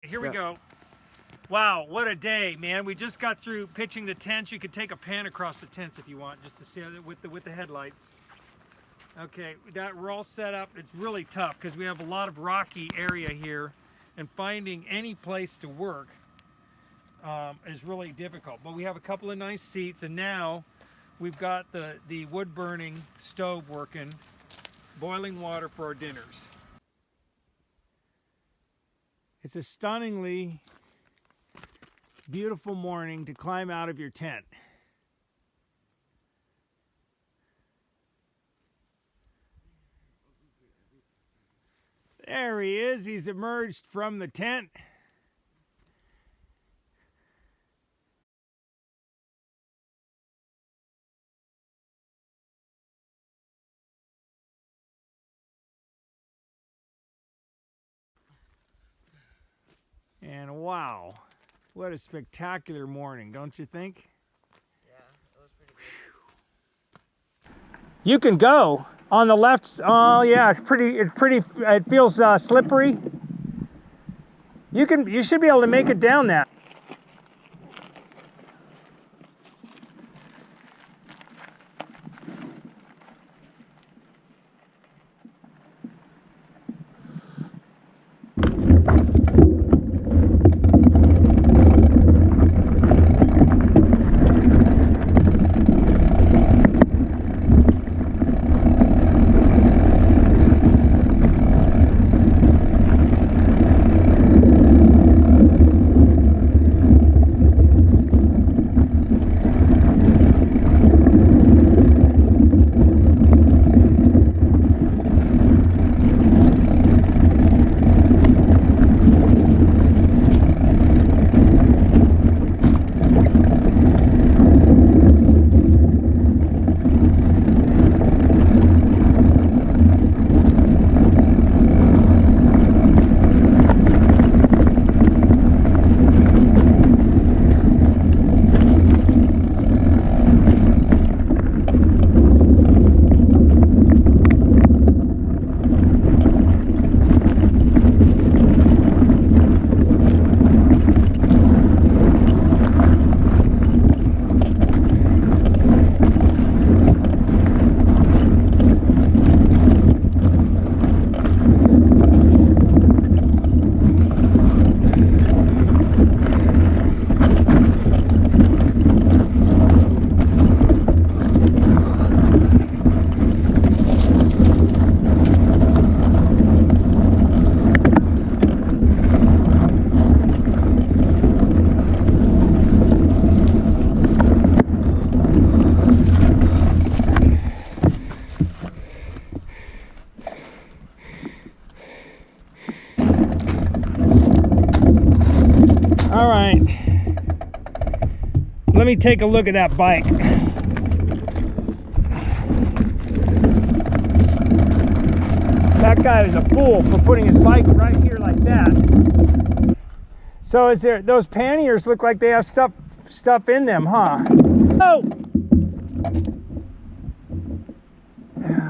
here we go. Wow, what a day, man. We just got through pitching the tents. You could take a pan across the tents if you want, just to see it with the headlights. Okay, we're all set up. It's really tough because we have a lot of rocky area here, and finding any place to work is really difficult. But we have a couple of nice seats, and now we've got the wood burning stove working, boiling water for our dinners. It's a stunningly beautiful morning to climb out of your tent. There he is. He's emerged from the tent. And wow, what a spectacular morning, don't you think? Yeah, it was pretty good. You can go on the left. Oh yeah, it feels slippery. You should be able to make it down that. All right, let me take a look at that bike. That guy is a fool for putting his bike right here like that. So is there, those panniers look like they have stuff in them, huh? Oh!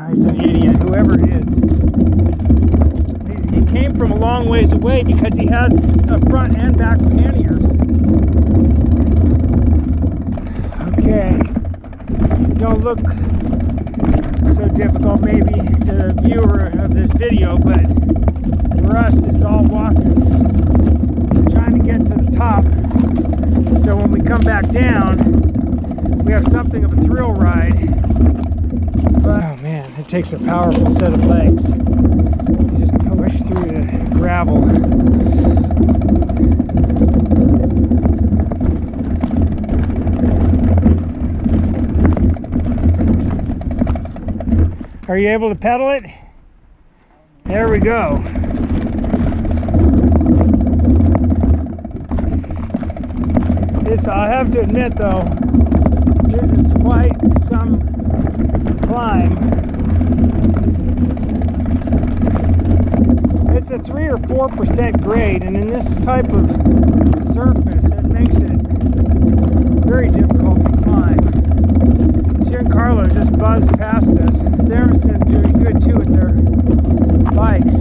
He's an idiot, whoever it is. He came from a long ways away because he has a front and back panniers. Okay, don't look so difficult maybe to the viewer of this video, but for us this is all walking. We're trying to get to the top, so when we come back down, we have something of a thrill ride. But, oh man, it takes a powerful set of legs. You just push through the gravel. Are you able to pedal it? There we go. This, I have to admit though, this is quite some climb. It's a 3 or 4% grade, and in this type of surface, it makes it very difficult to climb. Giancarlo just buzzed past us, and they're doing good too with their bikes.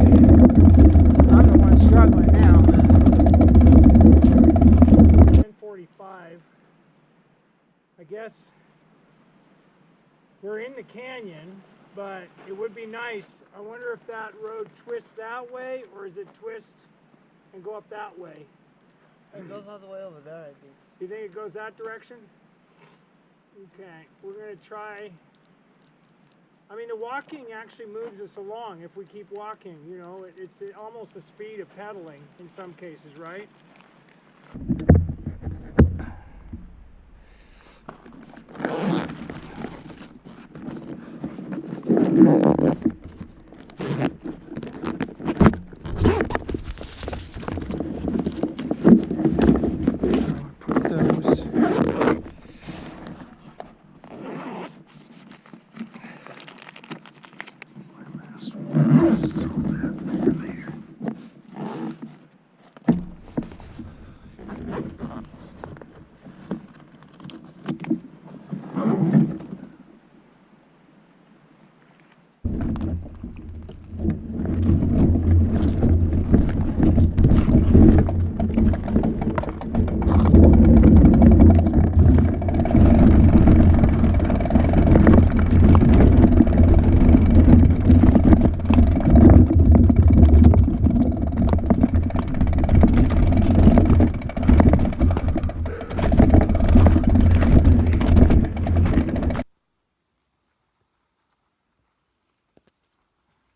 I'm the one struggling now. We're in the canyon, but it would be nice. I wonder if that road twists that way, or is it twist and go up that way? It goes all the way over there, I think. You think it goes that direction? Okay, we're gonna try. I mean, the walking actually moves us along if we keep walking, you know. It's almost the speed of pedaling in some cases, right?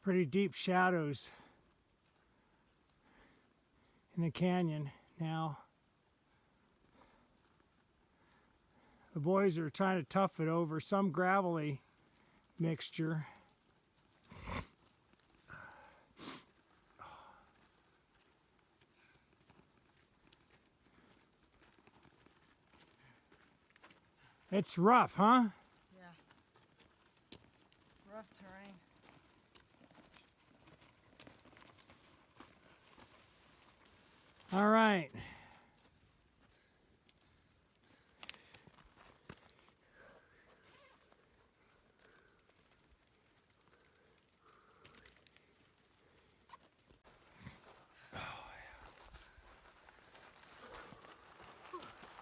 Pretty deep shadows in the canyon now. The boys are trying to tough it over some gravelly mixture. It's rough, huh? Yeah. Rough terrain. All right.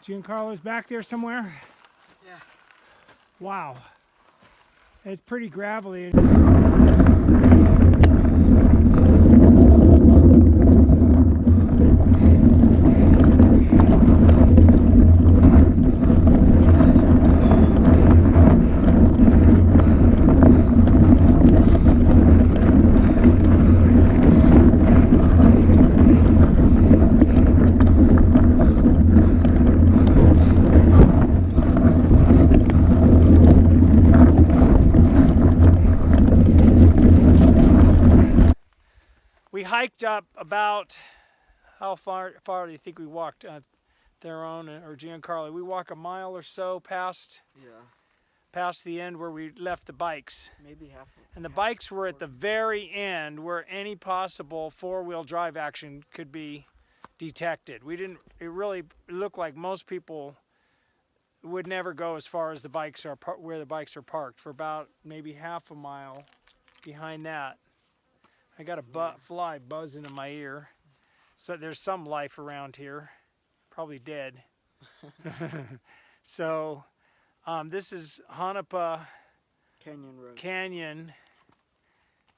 Giancarlo's back there somewhere? Yeah. Wow. It's pretty gravelly. We hiked up about, how far do you think we walked, Theron or Giancarlo? We walked a mile or so past the end where we left the bikes. Maybe half. And the bikes were at the very end where any possible four-wheel drive action could be detected. It really looked like most people would never go as far as the bikes are, where the bikes are parked, for about maybe half a mile behind that. I got a fly buzzing in my ear. So there's some life around here, probably dead. So this is Hanaupah Canyon,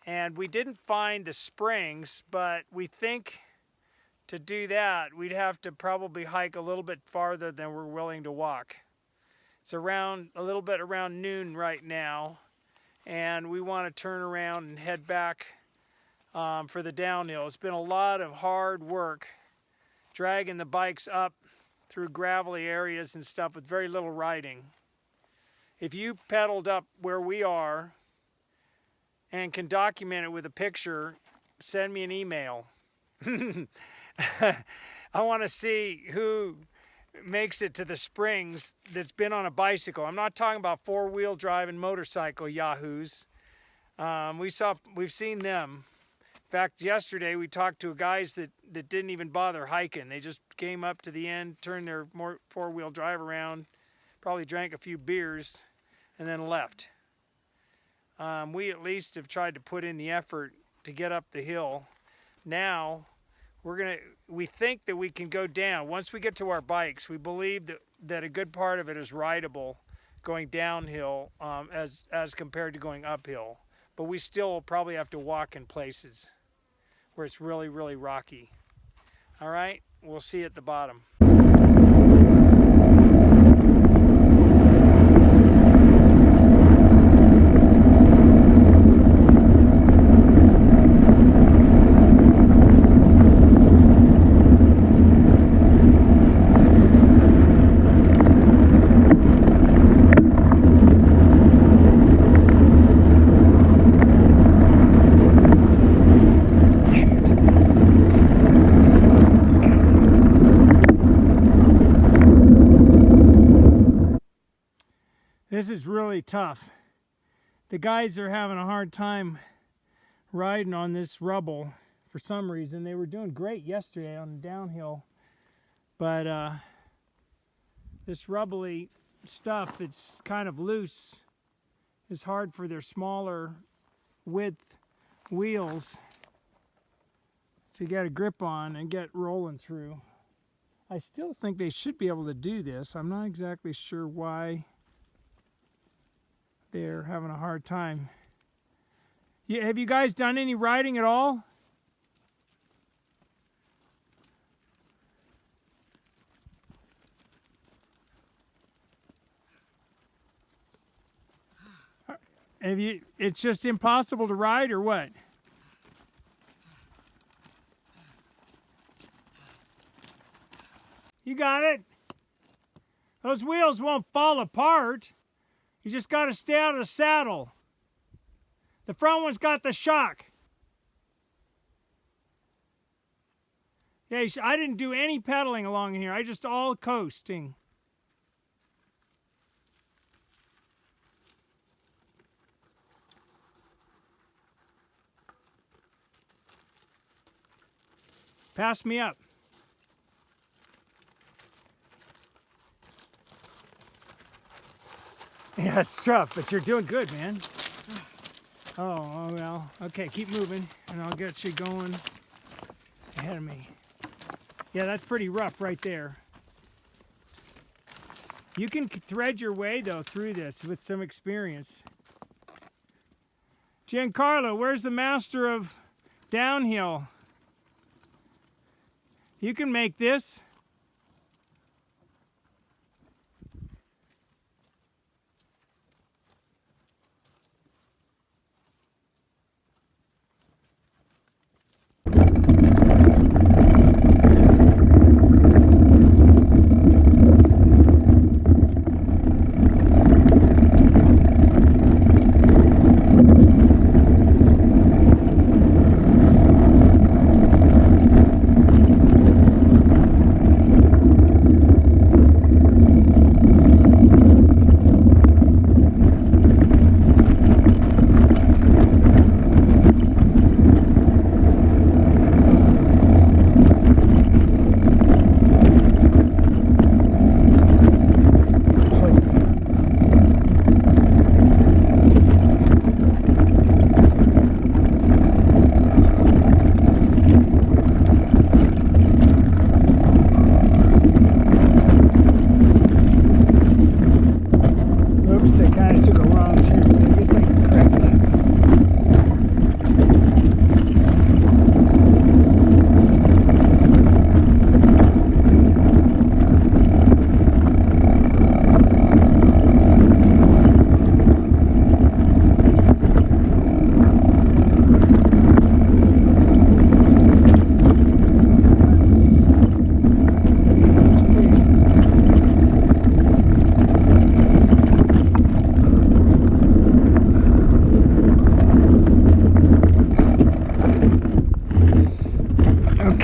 and we didn't find the springs, but we think to do that we'd have to probably hike a little bit farther than we're willing to walk. It's around a little bit around noon right now, and we want to turn around and head back for the downhill. It's been a lot of hard work dragging the bikes up through gravelly areas and stuff with very little riding. If you pedaled up where we are and can document it with a picture, send me an email. I want to see who makes it to the springs that's been on a bicycle. I'm not talking about four-wheel drive and motorcycle yahoos. We've seen them. In fact, yesterday we talked to guys that didn't even bother hiking. They just came up to the end, turned their four-wheel drive around, probably drank a few beers, and then left. We at least have tried to put in the effort to get up the hill. Now, we think that we can go down. Once we get to our bikes, we believe that a good part of it is rideable, going downhill as compared to going uphill. But we still will probably have to walk in places where it's really, really rocky. All right, we'll see you at the bottom. This is really tough. The guys are having a hard time riding on this rubble for some reason. They were doing great yesterday on the downhill, but this rubbly stuff, it's kind of loose. It's hard for their smaller width wheels to get a grip on and get rolling through. I still think they should be able to do this. I'm not exactly sure why they're having a hard time. Yeah, have you guys done any riding at all? Have you? It's just impossible to ride, or what? You got it. Those wheels won't fall apart. You just got to stay out of the saddle. The front one's got the shock. Yeah, I didn't do any pedaling along here. I just all coasting. Pass me up. Yeah, it's tough, but you're doing good, man. Oh, well, okay, keep moving, and I'll get you going ahead of me. Yeah, that's pretty rough right there. You can thread your way, though, through this with some experience. Giancarlo, where's the master of downhill? You can make this.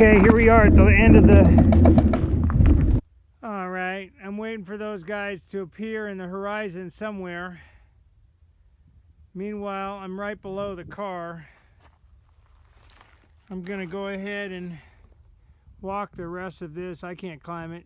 Okay, here we are at the end of the... All right, I'm waiting for those guys to appear in the horizon somewhere. Meanwhile, I'm right below the car. I'm gonna go ahead and walk the rest of this. I can't climb it.